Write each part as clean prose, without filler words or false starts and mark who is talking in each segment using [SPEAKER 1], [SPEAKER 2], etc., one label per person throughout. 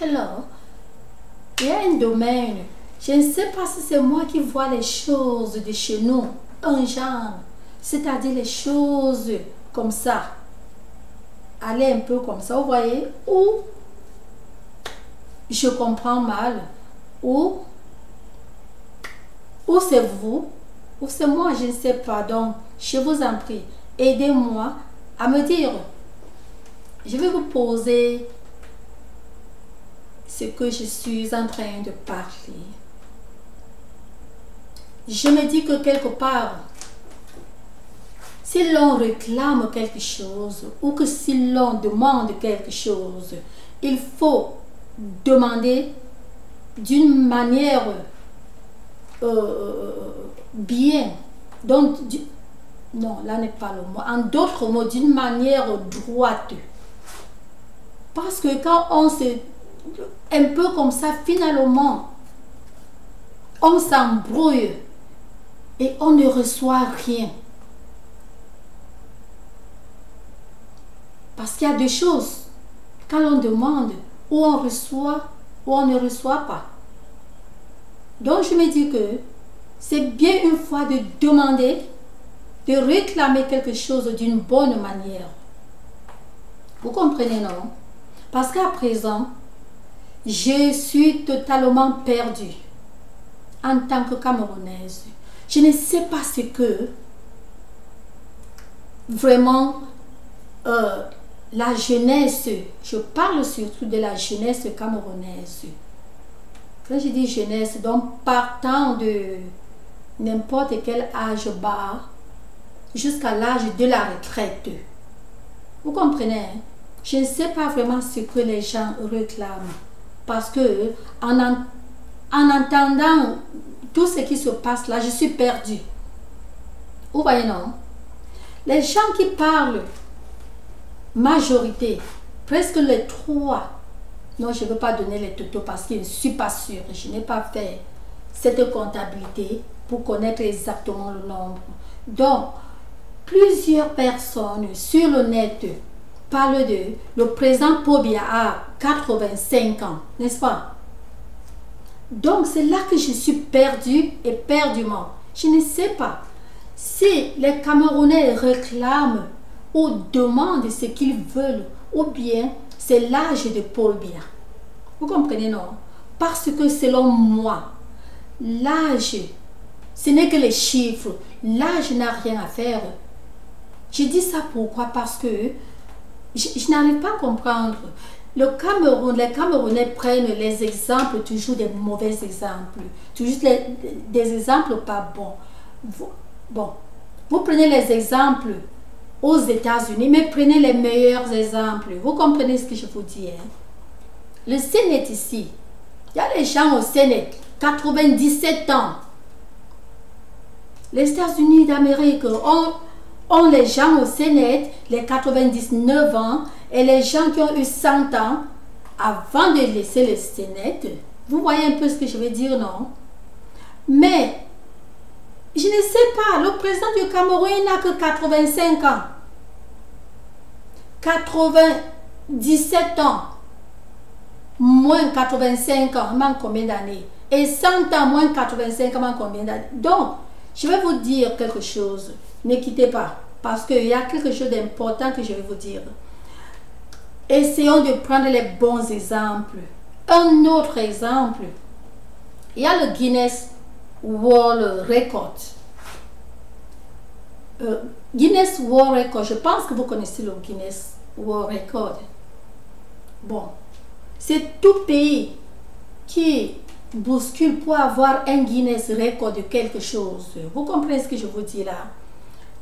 [SPEAKER 1] hello, il y a un domaine, je ne sais pas si c'est moi qui vois les choses de chez nous, un genre, c'est-à-dire les choses comme ça, aller un peu comme ça, vous voyez, ou je comprends mal, ou c'est vous, ou c'est moi, je ne sais pas. Donc, je vous en prie, aidez-moi à me dire. Je vais vous poser ce que je suis en train de parler. Je me dis que quelque part, si l'on réclame quelque chose ou que si l'on demande quelque chose, il faut demander d'une manière bien. Donc, non, là n'est pas le mot. En d'autres mots, d'une manière droite. Parce que quand on se... un peu comme ça, finalement, on s'embrouille et on ne reçoit rien. Parce qu'il y a des choses, quand on demande, où on reçoit, ou on ne reçoit pas. Donc je me dis que c'est bien une fois de demander, de réclamer quelque chose d'une bonne manière. Vous comprenez, non? Parce qu'à présent, je suis totalement perdue en tant que Camerounaise. Je ne sais pas ce que vraiment la jeunesse, je parle surtout de la jeunesse camerounaise. Quand je dis jeunesse, donc partant de n'importe quel âge bas jusqu'à l'âge de la retraite. Vous comprenez? Je ne sais pas vraiment ce que les gens réclament. Parce que en entendant tout ce qui se passe là, je suis perdue. Vous voyez, non? Les gens qui parlent, majorité, presque les trois, non, je ne veux pas donner les totaux parce que je ne suis pas sûre. Je n'ai pas fait cette comptabilité pour connaître exactement le nombre. Donc, plusieurs personnes sur le net parlent de le président Paul Biya à 85 ans, n'est-ce pas? Donc, c'est là que je suis perdue et perdument. Je ne sais pas si les Camerounais réclament ou demandent ce qu'ils veulent, ou bien c'est l'âge de Paul Biya. Vous comprenez, non? Parce que selon moi, l'âge, ce n'est que les chiffres. L'âge n'a rien à faire. Je dis ça pourquoi? Parce que je n'arrive pas à comprendre. Le Cameroun, les Camerounais prennent les exemples, toujours des mauvais exemples. Toujours des exemples pas bons. Vous prenez les exemples aux États-Unis, mais prenez les meilleurs exemples. Vous comprenez ce que je vous dis, hein? Le Sénat ici, il y a les gens au Sénat, 97 ans. Les États-Unis d'Amérique ont les gens au Sénat, les 99 ans, et les gens qui ont eu 100 ans avant de laisser le Sénat. Vous voyez un peu ce que je veux dire, non? Mais je ne sais pas, le président du Cameroun n'a que 85 ans. 97 ans. Moins 85 ans, manque combien d'années? Et 100 ans, moins 85 ans, manque combien d'années? Donc, je vais vous dire quelque chose. Ne quittez pas, parce qu'il y a quelque chose d'important que je vais vous dire. Essayons de prendre les bons exemples. Un autre exemple, il y a le Guinness World Record. Guinness World Record, je pense que vous connaissez le Guinness World Record. Bon, c'est tout pays qui bouscule pour avoir un Guinness Record de quelque chose. Vous comprenez ce que je vous dis là?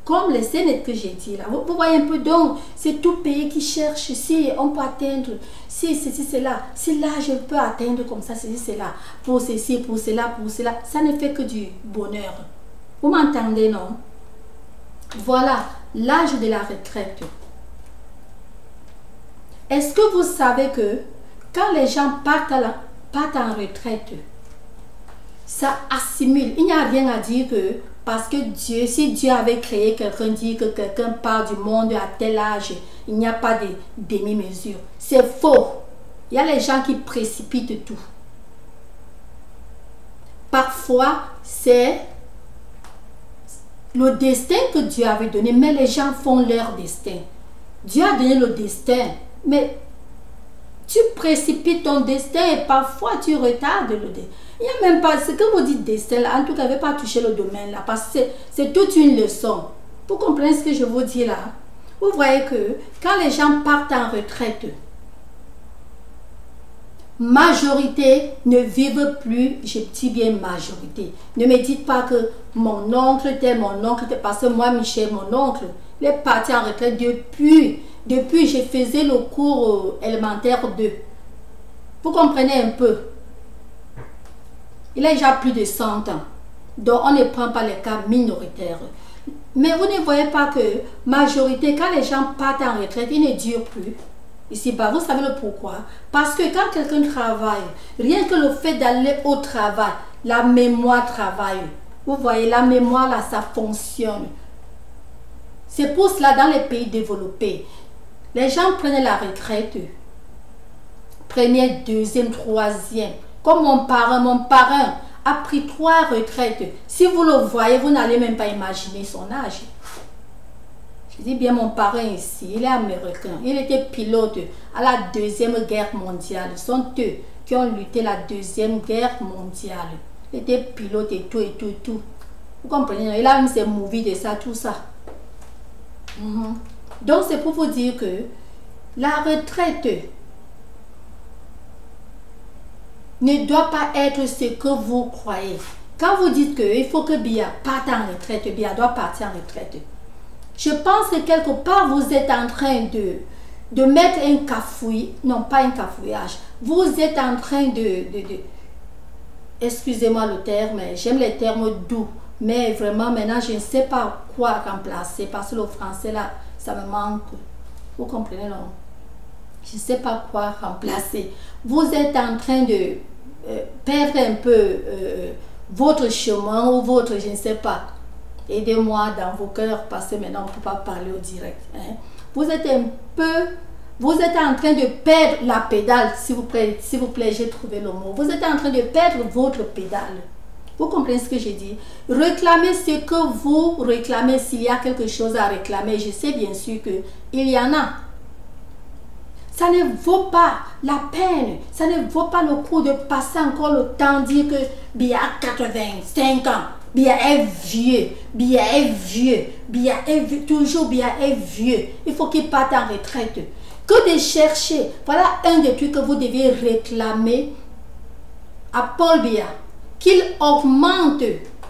[SPEAKER 1] Comme les Sénats que j'ai dit là. Vous voyez un peu, donc, c'est tout pays qui cherche si on peut atteindre, si ceci, cela, si là je peux atteindre comme ça, ceci, cela, pour ceci, pour cela, pour cela. Ça ne fait que du bonheur. Vous m'entendez, non? Voilà l'âge de la retraite. Est-ce que vous savez que quand les gens partent en retraite, ça assimile. Il n'y a rien à dire que parce que Dieu, si Dieu avait créé quelqu'un, dit que quelqu'un part du monde à tel âge, il n'y a pas de demi-mesure. C'est faux. Il y a les gens qui précipitent tout. Parfois, c'est le destin que Dieu avait donné, mais les gens font leur destin. Dieu a donné le destin, mais tu précipites ton destin et parfois tu retardes le destin. Il n'y a même pas, ce que vous dites destin là, en tout cas, ne va pas toucher le domaine là, parce que c'est toute une leçon. Vous comprenez ce que je vous dis là? Vous voyez que quand les gens partent en retraite, majorité ne vivent plus, je dis bien majorité. Ne me dites pas que mon oncle était mon oncle, parce que moi, Michel, mon oncle, il est parti en retraite depuis je faisais le cours élémentaire 2. Vous comprenez un peu? Il a déjà plus de 100 ans. Donc, on ne prend pas les cas minoritaires. Mais vous ne voyez pas que majorité, quand les gens partent en retraite, ils ne durent plus. Ici, bah, vous savez le pourquoi? Parce que quand quelqu'un travaille, rien que le fait d'aller au travail, la mémoire travaille. Vous voyez, la mémoire, là, ça fonctionne. C'est pour cela, dans les pays développés, les gens prennent la retraite. Première, deuxième, troisième. Comme mon parrain a pris 3 retraites. Si vous le voyez, vous n'allez même pas imaginer son âge. Je dis bien mon parrain ici, il est américain. Il était pilote à la Deuxième Guerre mondiale. Ce sont eux qui ont lutté la Deuxième Guerre mondiale. Il était pilote et tout, et tout, et tout. Vous comprenez? Il a même ses movies de ça, tout ça. Donc c'est pour vous dire que la retraite ne doit pas être ce que vous croyez. Quand vous dites qu'il faut que Bia parte en retraite, Bia doit partir en retraite. Je pense que quelque part, vous êtes en train de mettre un cafouille, non pas un cafouillage, vous êtes en train excusez-moi le terme, j'aime les termes doux, mais vraiment maintenant, je ne sais pas quoi remplacer, parce que le français là, ça me manque. Vous comprenez, non? Je ne sais pas quoi remplacer. Vous êtes en train de perdre un peu votre chemin ou votre, je ne sais pas. Aidez-moi dans vos cœurs parce que maintenant on ne peut pas parler au direct. Hein. Vous êtes en train de perdre la pédale, s'il vous plaît, j'ai trouvé le mot. Vous êtes en train de perdre votre pédale. Vous comprenez ce que je dis? Réclamez ce que vous réclamez s'il y a quelque chose à réclamer. Je sais bien sûr qu'il y en a. Ça ne vaut pas la peine, ça ne vaut pas le coup de passer encore le temps, dire que Bia a 85 ans, Bia est vieux, Bia est vieux, Bia est vieux, toujours Bia est vieux. Il faut qu'il parte en retraite. Que de chercher, voilà un des trucs que vous devez réclamer à Paul Biya, qu'il augmente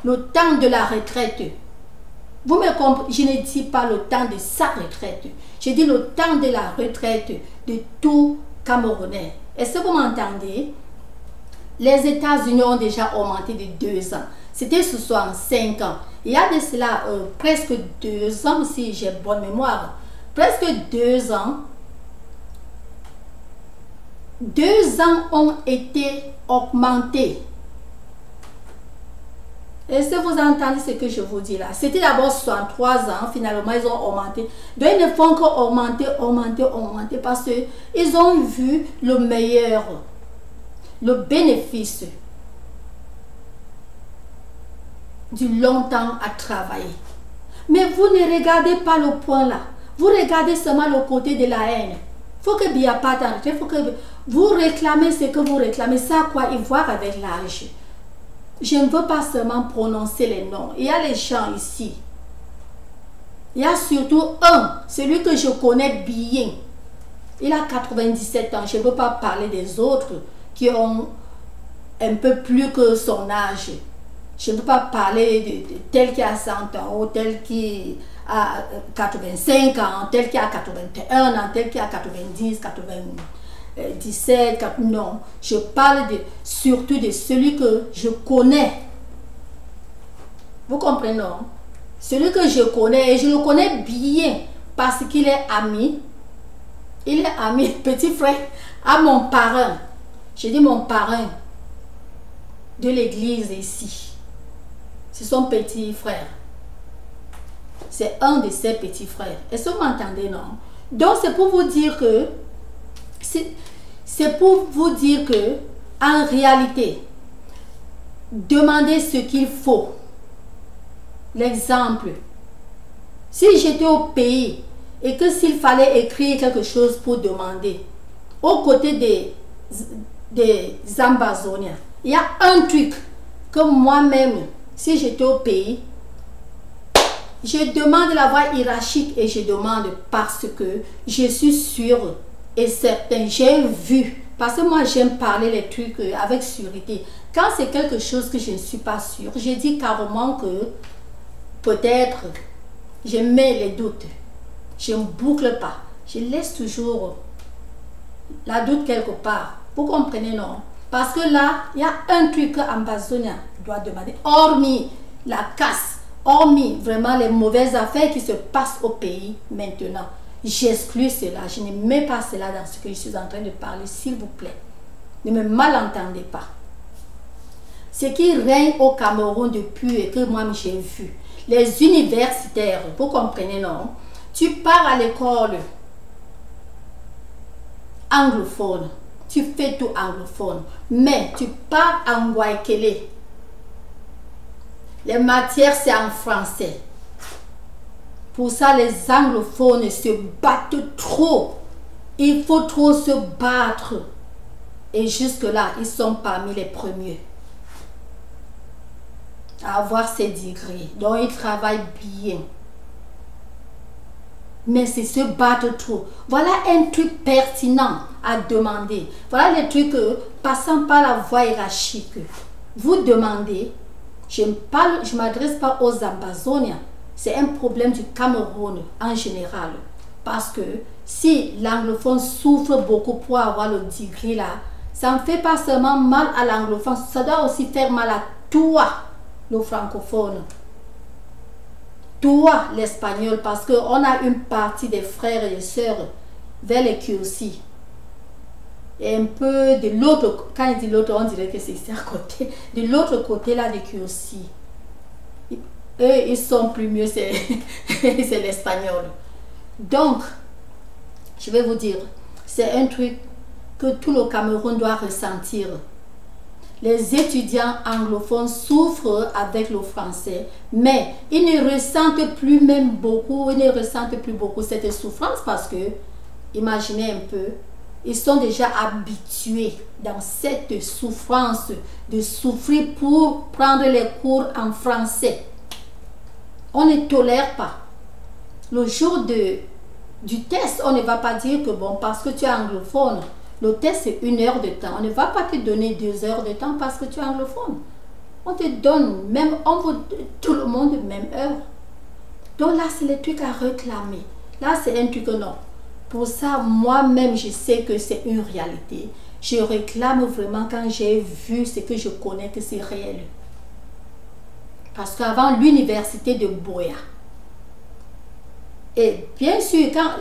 [SPEAKER 1] le temps de la retraite. Vous me comprenez, je ne dis pas le temps de sa retraite, je dis le temps de la retraite de tout Camerounais. Est-ce que vous m'entendez? Les États-Unis ont déjà augmenté de 2 ans. C'était 65 ans. Il y a de cela presque 2 ans, si j'ai bonne mémoire. Presque 2 ans. 2 ans ont été augmentés. Est-ce que vous entendez ce que je vous dis là? C'était d'abord 63 ans, finalement ils ont augmenté. Donc ils ne font qu'augmenter, augmenter parce qu'ils ont vu le meilleur, le bénéfice du long temps à travailler. Mais vous ne regardez pas le point là. Vous regardez seulement le côté de la haine. Il faut que Biya parte en retraite, il faut que vous réclamez ce que vous réclamez. Ça a quoi y voir avec l'âge? Je ne veux pas seulement prononcer les noms. Il y a les gens ici. Il y a surtout un, celui que je connais bien. Il a 97 ans. Je ne veux pas parler des autres qui ont un peu plus que son âge. Je ne veux pas parler de tel qui a 100 ans ou tel qui a 85 ans, tel qui a 81 ans, tel qui a 90, 17, non. Je parle surtout de celui que je connais. Vous comprenez, non? Celui que je connais, et je le connais bien parce qu'il est ami. Il est ami, petit frère, à mon parrain. Je dis mon parrain de l'église ici. C'est son petit frère. C'est un de ses petits frères. Est-ce que vous m'entendez, non? Donc, c'est pour vous dire que si c'est pour vous dire que, en réalité, demandez ce qu'il faut. L'exemple, si j'étais au pays et que s'il fallait écrire quelque chose pour demander, aux côtés des Amazoniens, il y a un truc que moi-même, si j'étais au pays, je demande la voie hiérarchique et je demande parce que je suis sûre et certain, j'ai vu, parce que moi j'aime parler les trucs avec sûreté. Quand c'est quelque chose que je ne suis pas sûre, je dis carrément que peut-être je mets les doutes, je ne boucle pas, je laisse toujours la doute quelque part. Vous comprenez, non? Parce que là, il y a un truc qu'Ambazonien doit demander, hormis la casse, hormis vraiment les mauvaises affaires qui se passent au pays maintenant. J'exclus cela, je ne mets pas cela dans ce que je suis en train de parler, s'il vous plaît. Ne me malentendez pas. Ce qui règne au Cameroun depuis et que moi j'ai vu, les universitaires, vous comprenez, non? Tu pars à l'école anglophone, tu fais tout anglophone, mais tu pars en Guaykele, les matières c'est en français. Pour ça les anglophones se battent trop, il faut trop se battre, et jusque là ils sont parmi les premiers à avoir ces degrés, donc ils travaillent bien. Mais c'est se battre trop. Voilà un truc pertinent à demander. Voilà les trucs passant par la voie hiérarchique. Vous demandez, je ne m'adresse pas aux Amazoniens, c'est un problème du Cameroun en général. Parce que si l'anglophone souffre beaucoup pour avoir le degré là, ça ne fait pas seulement mal à l'anglophone, ça doit aussi faire mal à toi, le francophone. Toi, l'espagnol, parce qu'on a une partie des frères et sœurs vers les QC. Et un peu de l'autre, quand il dit l'autre, on dirait que c'est ici à côté. De l'autre côté là de QC. Eux, ils sont plus mieux, c'est l'espagnol. Donc, je vais vous dire, c'est un truc que tout le Cameroun doit ressentir. Les étudiants anglophones souffrent avec le français, mais ils ne ressentent plus même beaucoup, ils ne ressentent plus beaucoup cette souffrance parce que, imaginez un peu, ils sont déjà habitués dans cette souffrance de souffrir pour prendre les cours en français. On ne tolère pas. Le jour du test, on ne va pas dire que bon, parce que tu es anglophone, le test c'est 1 heure de temps. On ne va pas te donner 2 heures de temps parce que tu es anglophone. On te donne, même, on veut tout le monde même heure. Donc là, c'est les trucs à réclamer. Là, c'est un truc que non. Pour ça, moi-même, je sais que c'est une réalité. Je réclame vraiment quand j'ai vu ce que je connais que c'est réel. Parce qu'avant l'université de Buea, et bien sûr, quand...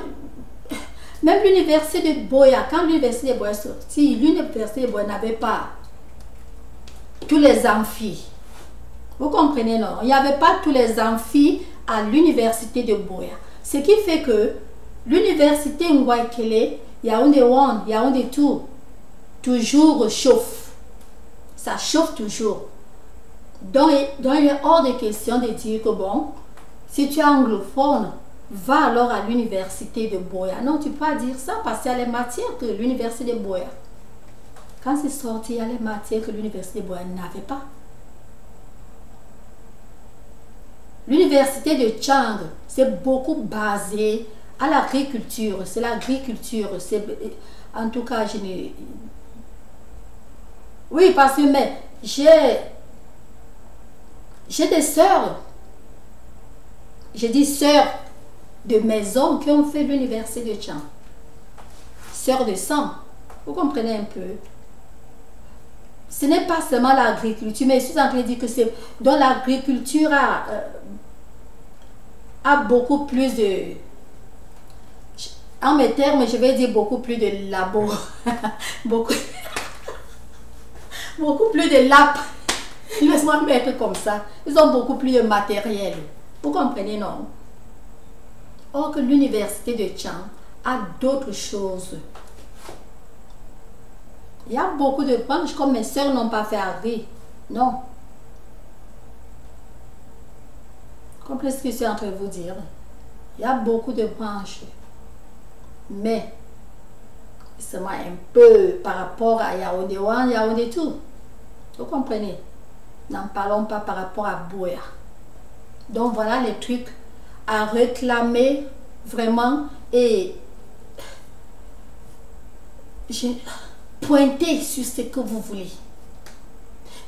[SPEAKER 1] Même l'université de Buea, quand l'université de Buea est sortie, l'université de Buea n'avait pas tous les amphis. Vous comprenez, non? Il n'y avait pas tous les amphis à l'université de Buea. Ce qui fait que l'université Ngouaykele, Yaoundé One, Yaoundé tout, toujours chauffe. Ça chauffe toujours. Donc il est hors de question de dire que bon, si tu es anglophone, va alors à l'université de Buea. Non, tu peux pas dire ça parce qu'il y a les matières que l'université de Buea. Quand c'est sorti, il y a les matières que l'université de Buea n'avait pas. L'université de Chang, c'est beaucoup basé à l'agriculture. C'est l'agriculture. En tout cas, je ne... Oui, parce que mais j'ai des sœurs. J'ai dit sœurs de maison qui ont fait l'université de Chang. Sœurs de sang. Vous comprenez un peu? Ce n'est pas seulement l'agriculture, mais je suis en train de dire que c'est dans l'agriculture a beaucoup plus de... En mes termes, je vais dire beaucoup plus de labos. beaucoup plus de lap. Laisse-moi mettre comme ça. Ils ont beaucoup plus de matériel. Vous comprenez, non? Or que l'université de Chang a d'autres choses. Il y a beaucoup de branches comme mes soeurs n'ont pas fait Harvey. Non. Comprenez ce que je suis en train de vous dire. Il y a beaucoup de branches. Mais, seulement un peu par rapport à Yaoundé 1, Yaoundé 2. Vous comprenez? N'en parlons pas par rapport à Buea. Donc voilà les trucs à réclamer vraiment et pointer sur ce que vous voulez.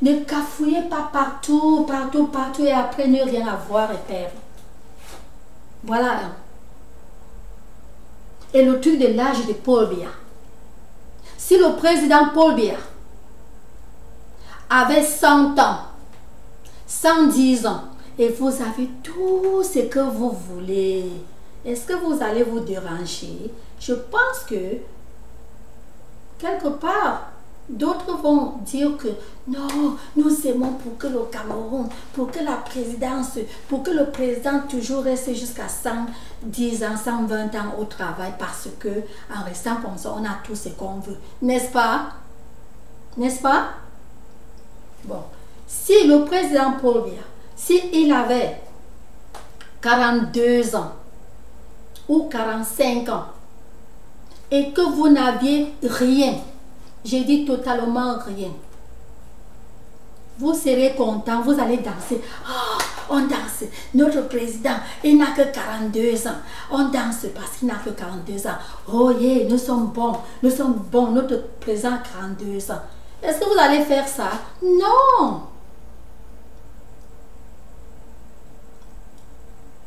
[SPEAKER 1] Ne cafouillez pas partout, partout, partout et après ne rien avoir et perdre. Voilà. Et le truc de l'âge de Paul Biya. Si le président Paul Biya avait 100 ans, 110 ans, et vous avez tout ce que vous voulez, est-ce que vous allez vous déranger? Je pense que quelque part, d'autres vont dire que non, nous aimons pour que le Cameroun, pour que la présidence, pour que le président toujours reste jusqu'à 110 ans, 120 ans au travail, parce que en restant comme ça, on a tout ce qu'on veut. N'est-ce pas? N'est-ce pas? Bon, si le président Paul Biya, s'il avait 42 ans ou 45 ans et que vous n'aviez rien, j'ai dit totalement rien, vous serez content, vous allez danser. Oh, on danse. Notre président, il n'a que 42 ans. On danse parce qu'il n'a que 42 ans. Oh yeah, nous sommes bons. Nous sommes bons. Notre président a 42 ans. Est-ce que vous allez faire ça? Non.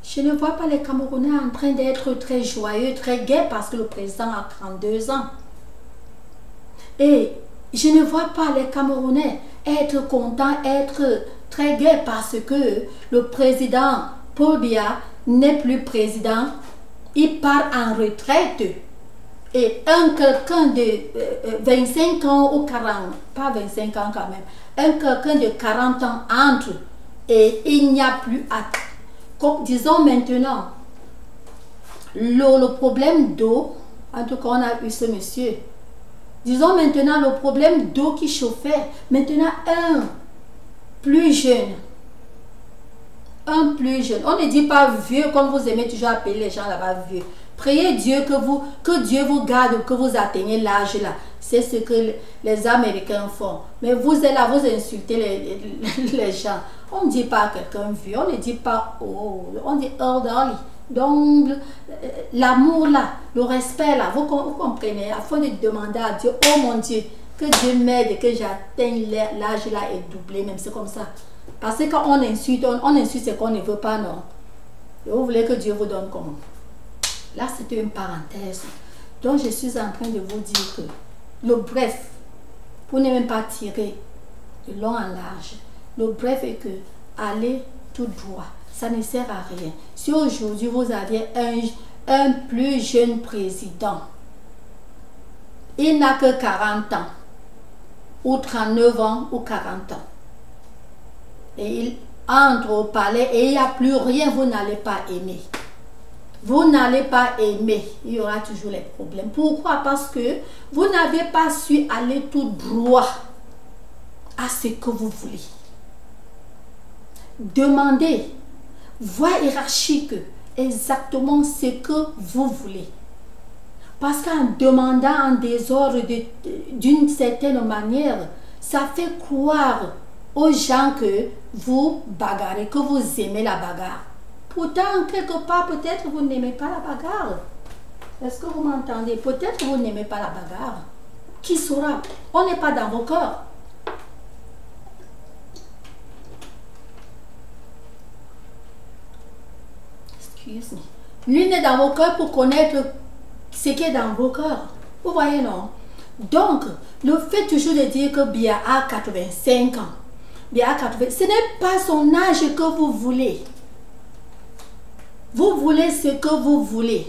[SPEAKER 1] Je ne vois pas les Camerounais en train d'être très joyeux, très gais parce que le président a 32 ans. Et je ne vois pas les Camerounais être contents, être très gais parce que le président Paul Biya n'est plus président. Il part en retraite. Et quelqu'un de 25 ans ou 40, pas 25 ans quand même, quelqu'un de 40 ans entre et il n'y a plus à... Comme disons maintenant, le problème d'eau, en tout cas on a eu ce monsieur, disons maintenant le problème d'eau qui chauffait, maintenant un plus jeune, on ne dit pas vieux comme vous aimez toujours appeler les gens là-bas vieux. Priez Dieu que Dieu vous garde, que vous atteignez l'âge là. C'est ce que les Américains font. Mais vous êtes là, vous insultez les gens. On ne dit pas à quelqu'un vieux, on ne dit pas oh, on dit orderly. Donc, l'amour là, le respect là, vous comprenez, afin de demander à Dieu, oh mon Dieu, que Dieu m'aide, que j'atteigne l'âge là et doublé, même c'est comme ça. Parce que quand on insulte ce qu'on ne veut pas, non. Et vous voulez que Dieu vous donne comment? Là, c'était une parenthèse. Donc, je suis en train de vous dire que le bref, pour ne même pas tirer de long en large, le bref est que allez tout droit. Ça ne sert à rien. Si aujourd'hui vous aviez un plus jeune président, il n'a que 40 ans, ou 39 ans, ou 40 ans, et il entre au palais et il n'y a plus rien, vous n'allez pas aimer. Vous n'allez pas aimer, il y aura toujours les problèmes. Pourquoi? Parce que vous n'avez pas su aller tout droit à ce que vous voulez. Demandez, voie hiérarchique, exactement ce que vous voulez. Parce qu'en demandant en désordre d'une certaine manière, ça fait croire aux gens que vous bagarrez, que vous aimez la bagarre. Pourtant, quelque part, peut-être vous n'aimez pas la bagarre. Est-ce que vous m'entendez? Peut-être vous n'aimez pas la bagarre. Qui saura? On n'est pas dans vos cœurs. Excuse-moi. L'une est dans vos cœurs pour connaître ce qui est dans vos cœurs. Vous voyez, non? Donc, le fait toujours de dire que Biya a 85 ans, Biya a 80, ce n'est pas son âge que vous voulez. Vous voulez ce que vous voulez.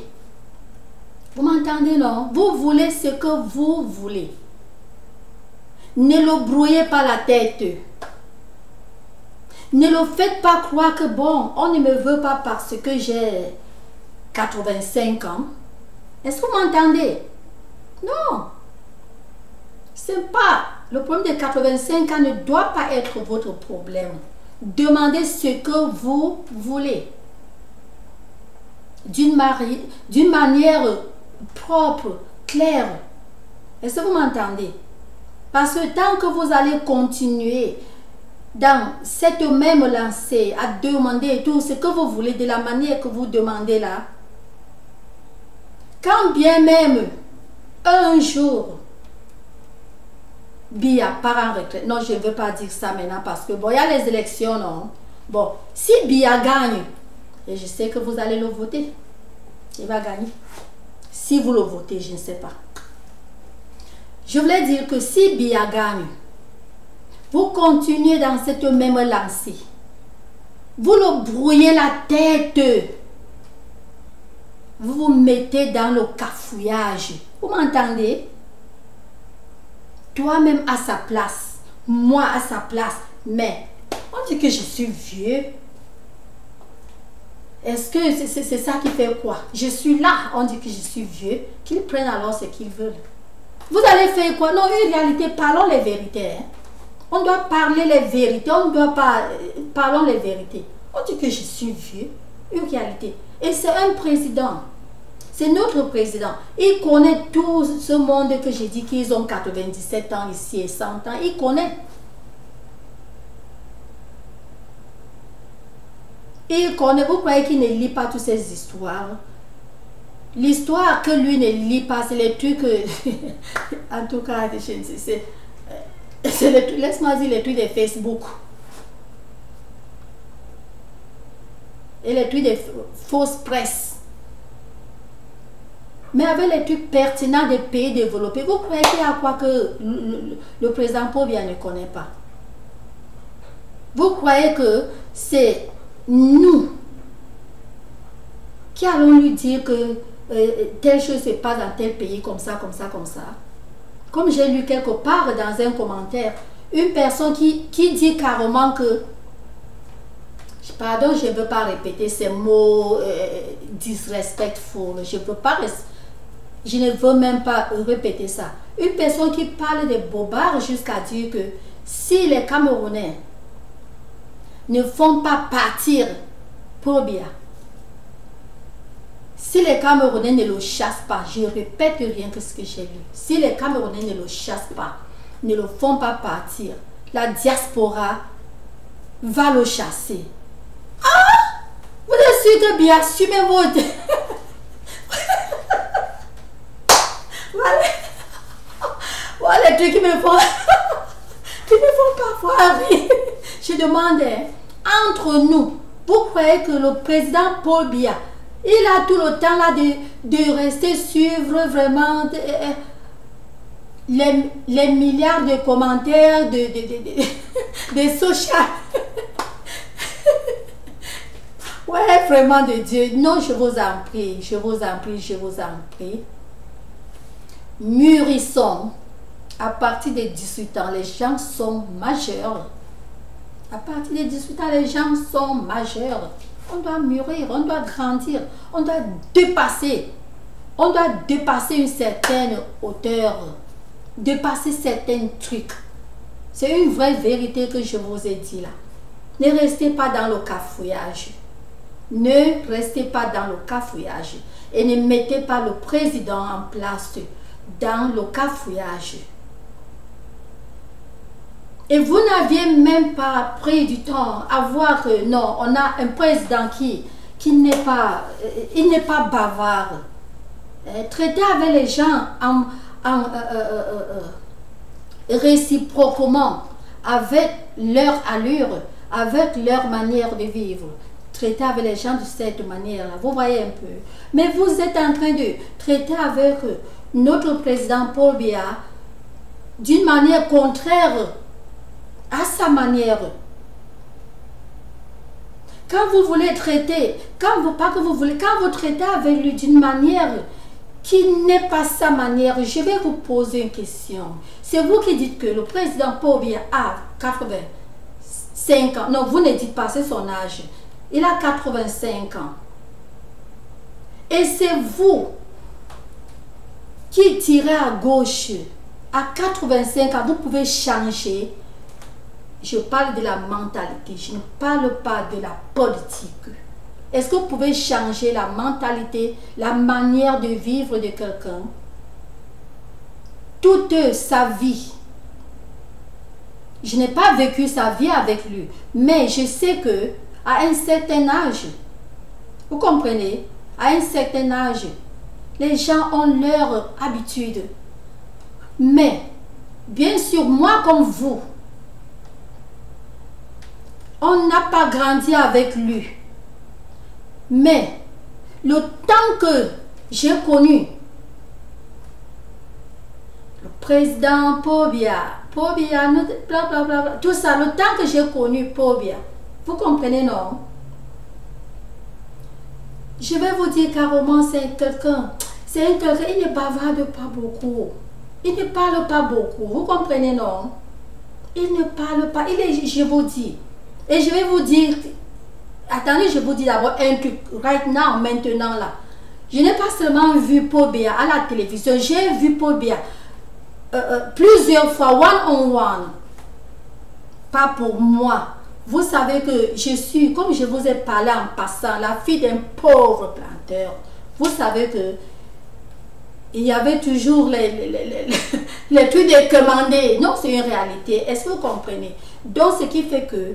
[SPEAKER 1] Vous m'entendez, non? Vous voulez ce que vous voulez. Ne le brouillez pas la tête. Ne le faites pas croire que bon, on ne me veut pas parce que j'ai 85 ans. Est-ce que vous m'entendez? Non. C'est pas, le problème de 85 ans ne doit pas être votre problème. Demandez ce que vous voulez. D'une manière propre, claire. Est-ce que vous m'entendez? Parce que tant que vous allez continuer dans cette même lancée à demander tout ce que vous voulez de la manière que vous demandez là, quand bien même un jour Biya part en retraite, non, je ne veux pas dire ça maintenant parce que bon, il y a les élections, non. Bon, si Biya gagne, et je sais que vous allez le voter, il va gagner. Si vous le votez, je ne sais pas. Je voulais dire que si Biya gagne, vous continuez dans cette même lancée. Vous le brouillez la tête. Vous vous mettez dans le cafouillage. Vous m'entendez? Toi-même à sa place, moi à sa place. Mais on dit que je suis vieux. Est-ce que c'est ça qui fait quoi? Je suis là, on dit que je suis vieux. Qu'ils prennent alors ce qu'ils veulent. Vous allez faire quoi? Non, en réalité, parlons les vérités. Hein. On doit parler les vérités. On ne doit pas... Parlons les vérités. On dit que je suis vieux. Une réalité. Et c'est un président. C'est notre président. Il connaît tout ce monde que j'ai dit qu'ils ont 97 ans ici et 100 ans. Il connaît. Il connaît. Vous croyez qu'il ne lit pas toutes ces histoires? L'histoire que lui ne lit pas, c'est les trucs... en tout cas, laisse-moi dire les trucs de Facebook. Et les trucs de fausses presse. Mais avec les trucs pertinents des pays développés, vous croyez qu'il y a quoi que le président Paul Biya ne connaît pas? Vous croyez que c'est nous qui allons lui dire que telle chose se passe dans tel pays, comme ça, comme ça, comme ça? Comme j'ai lu quelque part dans un commentaire, une personne qui dit carrément que, pardon, je ne veux pas répéter ces mots disrespectful, je ne veux même pas répéter ça. Une personne qui parle de bobards jusqu'à dire que si les Camerounais ne font pas partir Paul Biya, si les Camerounais ne le chassent pas, je répète rien que ce que j'ai lu, si les Camerounais ne le chassent pas, ne le font pas partir, la diaspora va le chasser. Ah! Vous êtes sûr que Biya assumez votre... Voilà les trucs qui me font... parfois rire. Je demande, entre nous, vous croyez que le président Paul Biya, il a tout le temps là de rester suivre vraiment les milliards de commentaires de social. Ouais, vraiment de Dieu. Non, je vous en prie, je vous en prie, je vous en prie. Mûrissons. À partir de 18 ans, les gens sont majeurs. À partir de 18 ans, les gens sont majeurs. On doit mûrir, on doit grandir, on doit dépasser. On doit dépasser une certaine hauteur, dépasser certains trucs. C'est une vraie vérité que je vous ai dit là. Ne restez pas dans le cafouillage. Ne restez pas dans le cafouillage. Et ne mettez pas le président en place dans le cafouillage. Et vous n'aviez même pas pris du temps à voir que non, on a un président qui n'est pas, il n'est pas bavard. Traiter avec les gens réciproquement, avec leur allure, avec leur manière de vivre. Traiter avec les gens de cette manière-là, vous voyez un peu. Mais vous êtes en train de traiter avec notre président Paul Biya d'une manière contraire à sa manière. Quand vous voulez traiter, quand vous traitez avec lui d'une manière qui n'est pas sa manière, je vais vous poser une question. C'est vous qui dites que le président Paul Biya a 85 ans. Non, vous ne dites pas, c'est son âge. Il a 85 ans. Et c'est vous qui tirez à gauche à 85 ans, vous pouvez changer. Je parle de la mentalité, je ne parle pas de la politique. Est-ce que vous pouvez changer la mentalité, la manière de vivre de quelqu'un? Toute sa vie. Je n'ai pas vécu sa vie avec lui, mais je sais que à un certain âge, vous comprenez, à un certain âge, les gens ont leur habitude. Mais, bien sûr, moi comme vous, on n'a pas grandi avec lui. Mais, le temps que j'ai connu le président Pobia, blablabla, tout ça, le temps que j'ai connu Pobia, vous comprenez, non? Je vais vous dire carrément, c'est quelqu'un, il ne bavarde pas beaucoup. Il ne parle pas beaucoup, vous comprenez, non? Il ne parle pas, je vous dis. Et je vais vous dire, attendez, je vous dis d'abord un truc, right now, maintenant là. Je n'ai pas seulement vu Pobia à la télévision, j'ai vu Pobia plusieurs fois, one-on-one. Pas pour moi. Vous savez que je suis, comme je vous ai parlé en passant, la fille d'un pauvre planteur. Vous savez que il y avait toujours les trucs de commander. Non, c'est une réalité. Est-ce que vous comprenez? Donc, ce qui fait que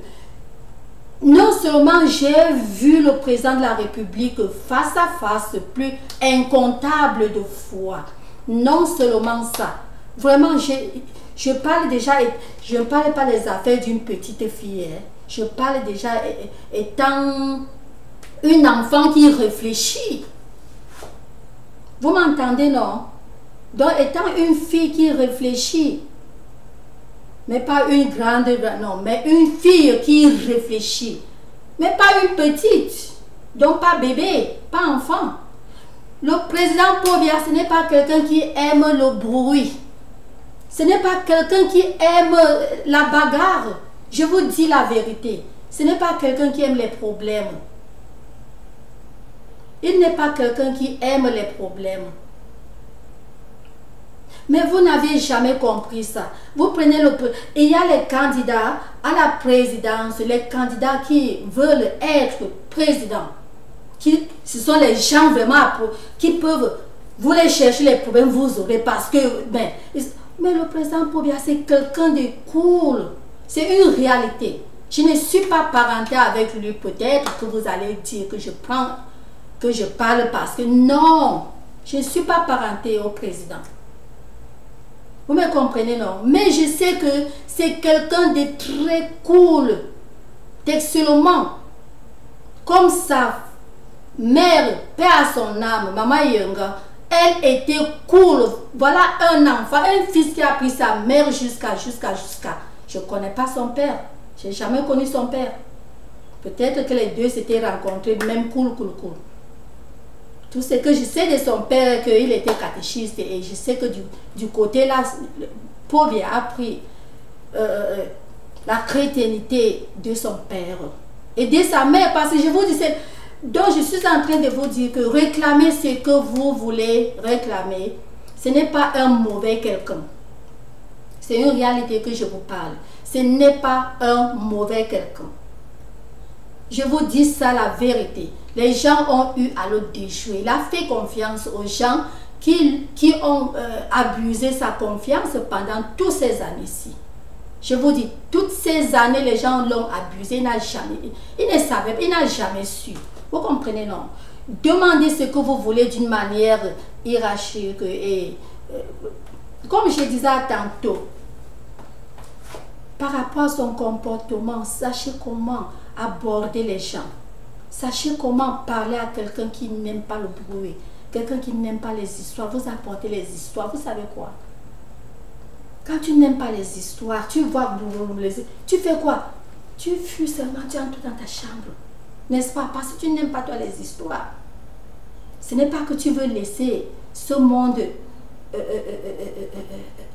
[SPEAKER 1] non seulement j'ai vu le président de la République face à face plus incontable de fois, non seulement ça, vraiment, je parle déjà, je ne parle pas des affaires d'une petite fille, hein. Je parle déjà étant une enfant qui réfléchit. Vous m'entendez, non? Donc, étant une fille qui réfléchit, mais pas une grande, non, mais une fille qui réfléchit, mais pas une petite, donc pas bébé, pas enfant. Le président Pobia, ce n'est pas quelqu'un qui aime le bruit. Ce n'est pas quelqu'un qui aime la bagarre. Je vous dis la vérité. Ce n'est pas quelqu'un qui aime les problèmes. Il n'est pas quelqu'un qui aime les problèmes. Mais vous n'avez jamais compris ça. Vous prenez il y a les candidats à la présidence, les candidats qui veulent être présidents. Ce sont les gens vraiment qui peuvent, vous les chercher les problèmes, vous aurez parce que, mais le président Pobia, c'est quelqu'un de cool. C'est une réalité. Je ne suis pas parenté avec lui. Peut-être que vous allez dire que je parle parce que non, je ne suis pas parenté au président. Vous me comprenez, non? Mais je sais que c'est quelqu'un de très cool, d'excellent. Comme sa mère, paix à son âme, Maman Yunga, elle était cool. Voilà un enfant, un fils qui a pris sa mère jusqu'à. Je ne connais pas son père. Je n'ai jamais connu son père. Peut-être que les deux s'étaient rencontrés, même cool. Tout ce que je sais de son père, qu'il était catéchiste. Et je sais que du côté là, Pobia a pris la chrétienté de son père. Et de sa mère, parce que je vous dis, donc je suis en train de vous dire que réclamer ce que vous voulez réclamer, ce n'est pas un mauvais quelqu'un. C'est une réalité que je vous parle. Ce n'est pas un mauvais quelqu'un. Je vous dis ça, la vérité. Les gens ont eu à le déjouer. Il a fait confiance aux gens qui ont abusé sa confiance pendant toutes ces années-ci. Je vous dis, toutes ces années, les gens l'ont abusé. Il ne savait, il n'a jamais su. Vous comprenez, non? Demandez ce que vous voulez d'une manière hiérarchique. Et comme je disais tantôt, par rapport à son comportement, sachez comment aborder les gens. Sachez comment parler à quelqu'un qui n'aime pas le bruit, quelqu'un qui n'aime pas les histoires. Vous apportez les histoires, vous savez quoi? Quand tu n'aimes pas les histoires, tu vois, tu fais quoi? Tu fuis seulement, tu entres dans ta chambre. N'est-ce pas? Parce que tu n'aimes pas toi les histoires. Ce n'est pas que tu veux laisser ce monde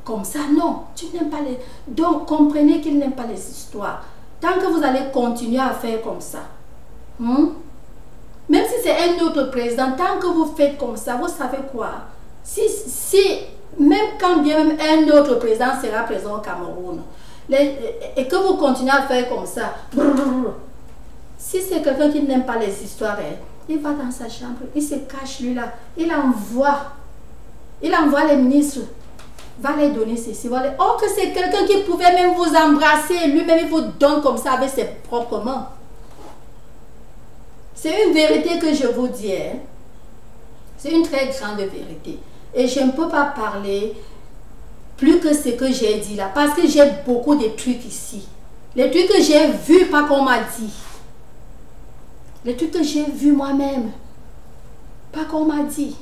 [SPEAKER 1] comme ça, non. Tu n'aimes pas les... Donc, comprenez qu'il n'aime pas les histoires. Tant que vous allez continuer à faire comme ça, même si c'est un autre président, tant que vous faites comme ça, vous savez quoi? Si même quand bien même un autre président sera présent au Cameroun, et que vous continuez à faire comme ça, si c'est quelqu'un qui n'aime pas les histoires, il va dans sa chambre, il se cache lui là, il envoie les ministres, va les donner ceci, oh que c'est quelqu'un qui pouvait même vous embrasser, lui-même il vous donne comme ça avec ses propres mains. C'est une vérité que je vous dis, hein. C'est une très grande vérité. Et je ne peux pas parler plus que ce que j'ai dit là, parce que j'ai beaucoup de trucs ici. Les trucs que j'ai vus, pas qu'on m'a dit. Les trucs que j'ai vus moi-même, pas qu'on m'a dit.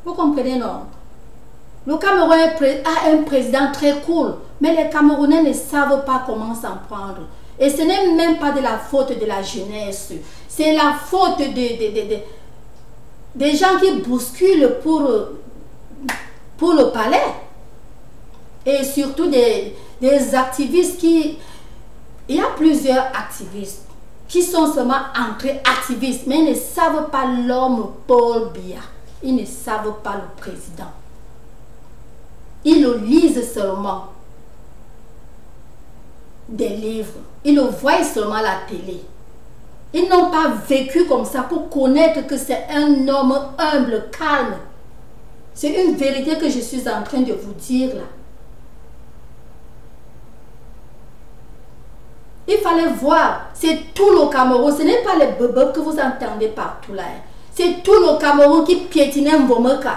[SPEAKER 1] Vous comprenez, non? Le Cameroun a un président très cool, mais les Camerounais ne savent pas comment s'en prendre. Et ce n'est même pas de la faute de la jeunesse. C'est la faute des gens qui bousculent pour le palais. Et surtout des activistes qui... Il y a plusieurs activistes qui sont seulement entrés activistes, mais ils ne savent pas l'homme Paul Biya. Ils ne savent pas le président. Ils le lisent seulement des livres. Ils le voient seulement à la télé. Ils n'ont pas vécu comme ça pour connaître que c'est un homme humble, calme. C'est une vérité que je suis en train de vous dire là. Il fallait voir, c'est tout le Cameroun, ce n'est pas les bebeux que vous entendez partout là. C'est tout le Cameroun qui piétinait Mbomeka.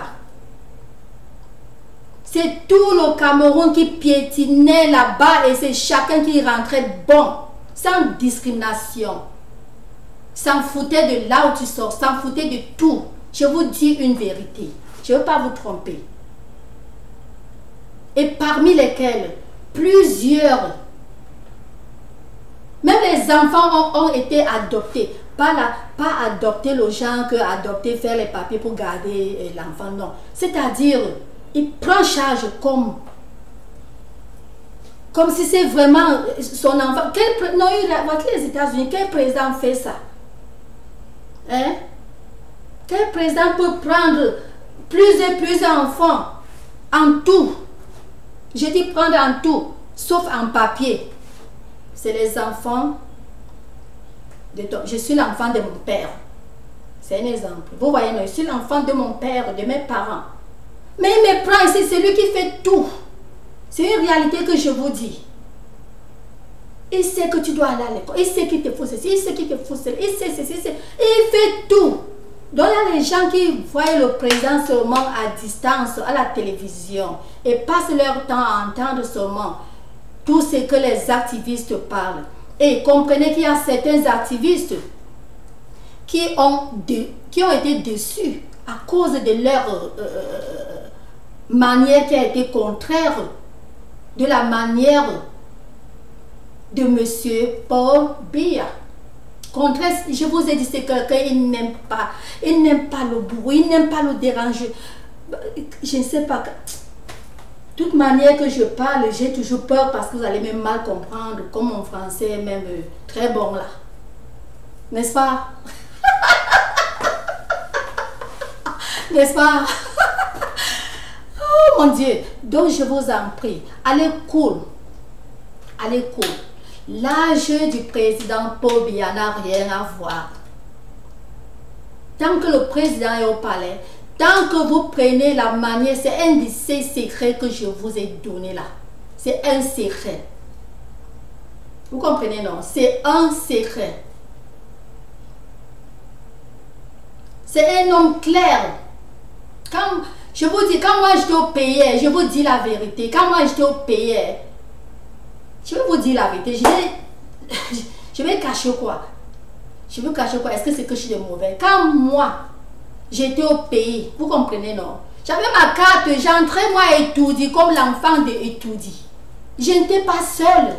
[SPEAKER 1] C'est tout le Cameroun qui piétinait là-bas et c'est chacun qui rentrait bon, sans discrimination. S'en foutait de là où tu sors, s'en foutait de tout. Je vous dis une vérité, je ne veux pas vous tromper. Et parmi lesquels, plusieurs, même les enfants ont été adoptés. Pas adopter le genre que adopter, faire les papiers pour garder l'enfant, non. C'est-à-dire, il prend charge comme si c'est vraiment son enfant. Non, les États-Unis, quel président fait ça? Hein? Quel président peut prendre plusieurs enfants en tout? Je dis prendre en tout, sauf en papier. C'est les enfants de ton... Je suis l'enfant de mon père. C'est un exemple. Vous voyez, non, je suis l'enfant de mon père, de mes parents. Mais il me prend ici, c'est lui qui fait tout. C'est une réalité que je vous dis. Il sait que tu dois aller à l'école. Il sait qu'il te faut ceci, il sait qu'il te faut cela. Il sait ceci, il fait tout. Donc il y a les gens qui voient le président seulement à distance, à la télévision, et passent leur temps à entendre seulement tout ce que les activistes parlent. Et comprenez qu'il y a certains activistes qui ont été déçus à cause de leur manière qui a été contraire de la manière de M. Paul Biya. Contraire, je vous ai dit, c'est quelqu'un, il n'aime pas le bruit, il n'aime pas le déranger. Je ne sais pas. De toute manière que je parle, j'ai toujours peur parce que vous allez même mal comprendre, comme mon français est même très bon là. N'est-ce pas? N'est-ce pas? Oh mon Dieu! Donc je vous en prie, allez cool. Allez cool. L'âge du président Paul Biya n'a rien à voir. Tant que le président est au palais, tant que vous prenez la manière, c'est un de ces secrets que je vous ai donné là. C'est un secret. Vous comprenez, non? C'est un secret. C'est un homme clair. Quand, je vous dis, quand moi j'étais au pays, je vous dis la vérité. Quand moi j'étais au pays, je vais vous dire la vérité. Je vais cacher quoi? Je veux cacher quoi? Est-ce que c'est que je suis de mauvais? Quand moi, j'étais au pays, vous comprenez, non? J'avais ma carte, j'entrais moi à Etoudi, comme l'enfant de Etoudi. Je n'étais pas seule.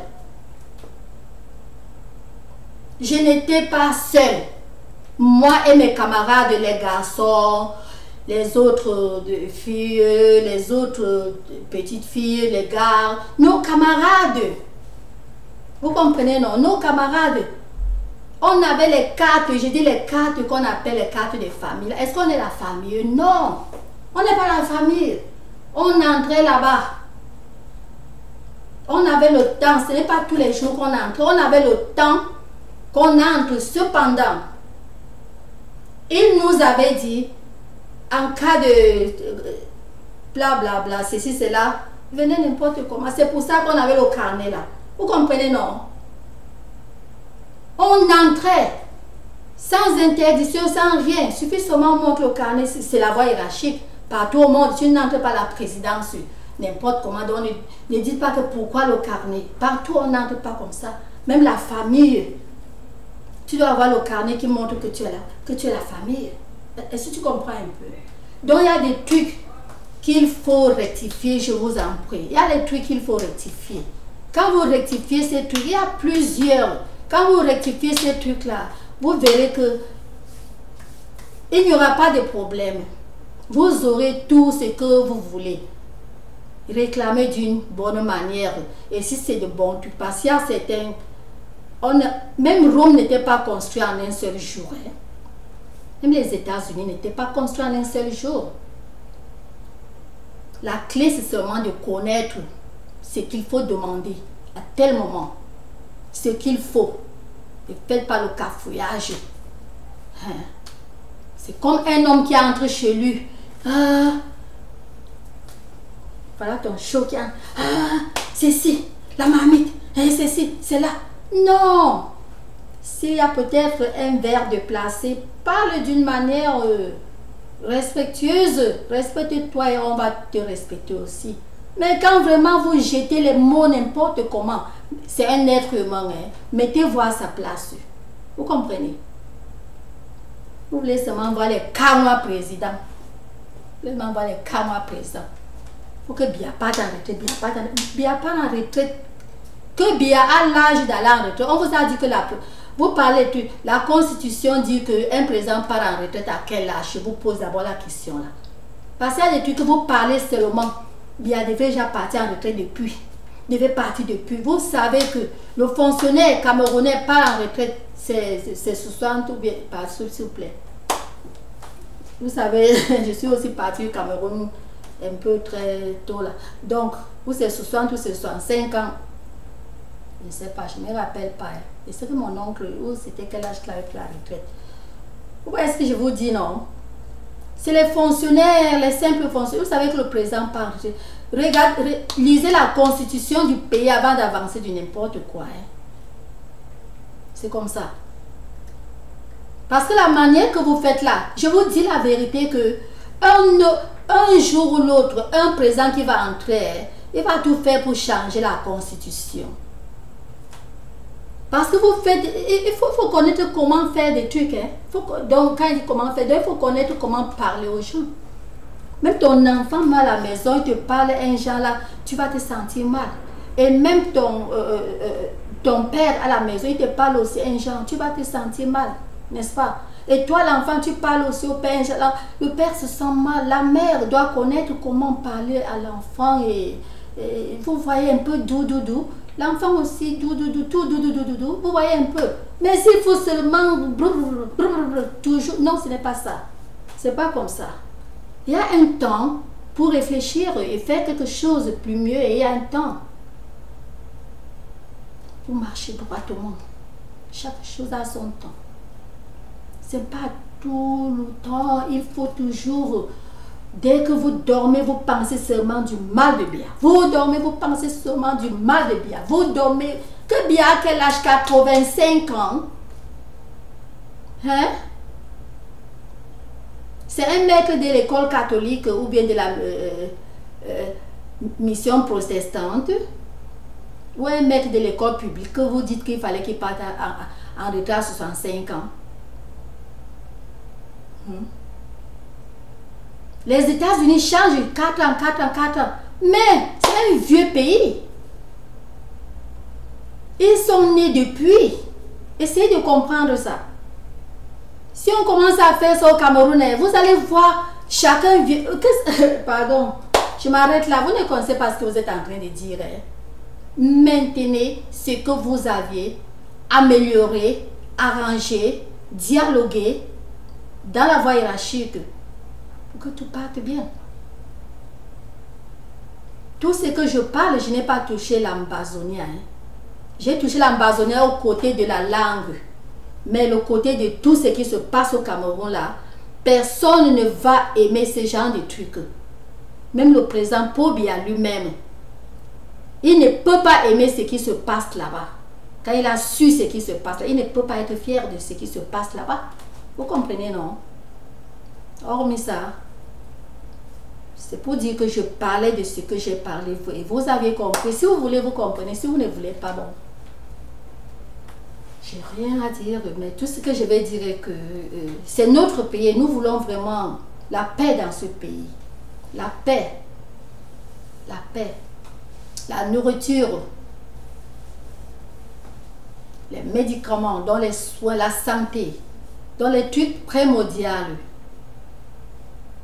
[SPEAKER 1] Je n'étais pas seule. Moi et mes camarades, les garçons, les autres filles, les autres petites filles, les gars, nos camarades. Vous comprenez, non? Nos camarades. On avait les cartes, je dis les cartes qu'on appelle les cartes de famille. Est-ce qu'on est la famille? Non. On n'est pas la famille. On entrait là-bas. On avait le temps, ce n'est pas tous les jours qu'on entre. On avait le temps qu'on entre. Cependant, il nous avait dit, en cas de blablabla, bla, bla, ceci, cela, venez n'importe comment. C'est pour ça qu'on avait le carnet là. Vous comprenez, non? On entrait sans interdiction, sans rien. Il suffit seulement de montrer le carnet, c'est la voie hiérarchique. Partout au monde, tu n'entres pas la présidence, n'importe comment. Donc, ne dites pas que pourquoi le carnet. Partout, on n'entre pas comme ça. Même la famille. Tu dois avoir le carnet qui montre que tu es là, que tu es la famille. Est-ce que tu comprends un peu? Donc, il y a des trucs qu'il faut rectifier, je vous en prie. Il y a des trucs qu'il faut rectifier. Quand vous rectifiez ces trucs, il y a plusieurs. Quand vous rectifiez ces trucs-là, vous verrez que il n'y aura pas de problème. Vous aurez tout ce que vous voulez. Réclamer d'une bonne manière. Et si c'est de bons trucs, parce qu'il y a certains... même Rome n'était pas construit en un seul jour. Hein. Même les États-Unis n'étaient pas construits en un seul jour. La clé, c'est seulement de connaître ce qu'il faut demander à tel moment. Ce qu'il faut. Ne faites pas le cafouillage. Hein. C'est comme un homme qui entre chez lui. Ah, voilà ton chaud qui entre. Ah, c'est ici, la marmite. Hein, c'est ici, c'est là. Non. S'il y a peut-être un verre déplacé, parle d'une manière respectueuse. Respecte-toi et on va te respecter aussi. Mais quand vraiment vous jetez les mots n'importe comment, c'est un être humain. Hein. Mettez-vous à sa place. Vous comprenez? Vous voulez seulement voir les Kanois présidents. Vous voulez seulement voir les Kanois présidents. Il faut que Biya parte en retraite. Biya part en retraite. Que Biya a l'âge d'aller en retraite. On vous a dit que vous parlez de la constitution dit qu'un président part en retraite à quel âge? Je vous pose d'abord la question là. Parce qu'il y a des trucs que vous parlez seulement. Biya devait déjà partir en retraite depuis. Devait partir depuis. Vous savez que le fonctionnaire camerounais part en retraite, c'est 60 ou bien, s'il vous plaît. Vous savez, je suis aussi partie au Cameroun un peu très tôt là. Donc, vous c'est 60 ou c'est 65 ans. Je ne sais pas, je ne me rappelle pas. Et c'est que mon oncle, c'était quel âge qu'il avait pris la retraite. Vous voyez ce que je vous dis, non? C'est les fonctionnaires, les simples fonctionnaires. Vous savez que le président parle. Lisez la constitution du pays avant d'avancer du n'importe quoi. Hein. C'est comme ça. Parce que la manière que vous faites là, je vous dis la vérité que un jour ou l'autre, un président qui va entrer, il va tout faire pour changer la constitution. Parce que vous faites, il faut connaître comment faire des trucs. Hein. Donc, quand il dit comment faire, il faut connaître comment parler aux gens. Même ton enfant mal à la maison, il te parle un genre là, tu vas te sentir mal. Et même ton père à la maison, il te parle aussi un genre, tu vas te sentir mal, n'est-ce pas? Et toi, l'enfant, tu parles aussi au père un genre là, le père se sent mal. La mère doit connaître comment parler à l'enfant et vous voyez un peu doudou. L'enfant aussi, doudou, tout doudou, vous voyez un peu. Mais s'il faut seulement toujours, non, ce n'est pas ça. C'est pas comme ça. Il y a un temps pour réfléchir et faire quelque chose de plus mieux. Et il y a un temps pour marcher droitement. Chaque chose a son temps. C'est pas tout le temps. Il faut toujours, dès que vous dormez, vous pensez seulement du mal de Biya. Vous dormez, vous pensez seulement du mal de Biya. Vous dormez, que Biya a quel âge? 85 ans. Hein? C'est un maître de l'école catholique ou bien de la mission protestante ou un maître de l'école publique que vous dites qu'il fallait qu'il parte en retraite à 65 ans. Les États-Unis changent 4 ans. Mais c'est un vieux pays. Ils sont nés depuis. Essayez de comprendre ça. Si on commence à faire ça au Cameroun, vous allez voir chacun... Pardon, je m'arrête là. Vous ne connaissez pas ce que vous êtes en train de dire. Hein. Maintenez ce que vous aviez, amélioré, arrangé, dialogué dans la voie hiérarchique pour que tout parte bien. Tout ce que je parle, je n'ai pas touché l'ambazonia. Hein. J'ai touché l'ambazonia au côté de la langue. Mais le côté de tout ce qui se passe au Cameroun là, personne ne va aimer ce genre de trucs. Même le président Paul Biya lui-même, il ne peut pas aimer ce qui se passe là-bas. Quand il a su ce qui se passe là, il ne peut pas être fier de ce qui se passe là-bas. Vous comprenez, non? Hormis ça, c'est pour dire que je parlais de ce que j'ai parlé. Et vous avez compris. Si vous voulez, vous comprenez. Si vous ne voulez pas, bon. J'ai rien à dire. Mais tout ce que je vais dire est que c'est notre pays. Nous voulons vraiment la paix dans ce pays. La paix. La paix. La nourriture. Les médicaments, dans les soins, la santé. Dans les trucs primordiaux.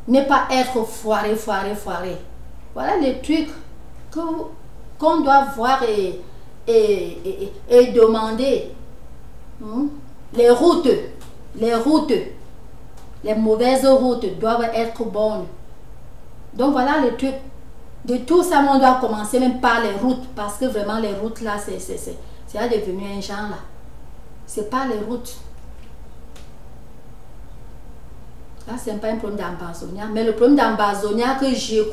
[SPEAKER 1] Ne pas être foiré. Voilà les trucs qu'on doit voir et demander. Les routes, les mauvaises routes doivent être bonnes. Donc voilà les trucs. De tout ça, on doit commencer même par les routes. Parce que vraiment les routes là, c'est devenu un genre là. C'est pas les routes. Là, ce n'est pas un problème d'Ambazonia, mais le problème d'Ambazonia que je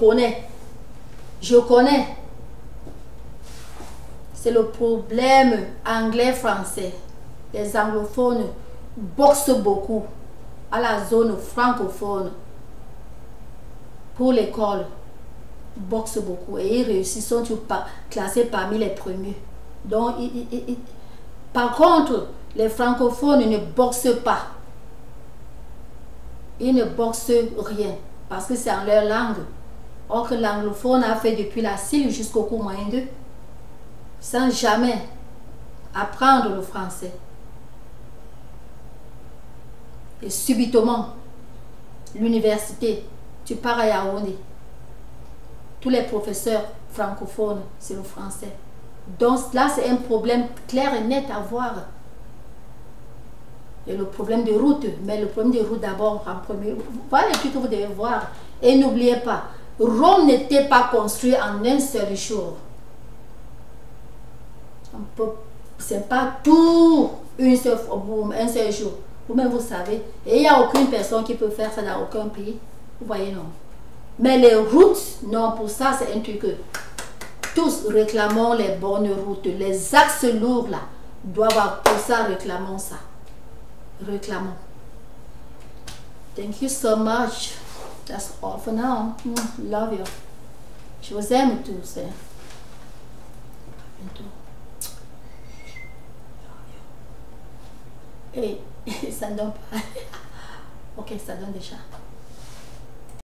[SPEAKER 1] connais, c'est le problème anglais-français. Les anglophones boxent beaucoup à la zone francophone pour l'école. Ils boxent beaucoup et ils réussissent, sont classés parmi les premiers. Donc, par contre, les francophones ne boxent pas. Ils ne boxent rien parce que c'est en leur langue. Or que l'anglophone a fait depuis la CIL jusqu'au cours moyen 2 sans jamais apprendre le français. Et subitement, l'université, tu pars à Yaoundé. Tous les professeurs francophones, c'est le français. Donc là, c'est un problème clair et net à voir. Et le problème de route, mais le problème de route d'abord en premier. Voilà les trucs que vous devez voir. Et n'oubliez pas, Rome n'était pas construit en un seul jour. C'est pas tout un seul jour. Vous-même vous savez. Et il n'y a aucune personne qui peut faire ça dans aucun pays. Vous voyez, non. Mais les routes, non, pour ça, c'est un truc que tous réclamons les bonnes routes. Les axes lourds là doivent avoir, pour ça, réclamons ça. Réclamons. Thank you so much. That's all for now. Love you. Je vous aime tous. À bientôt. Et ça ne donne pas. Ok, ça donne déjà.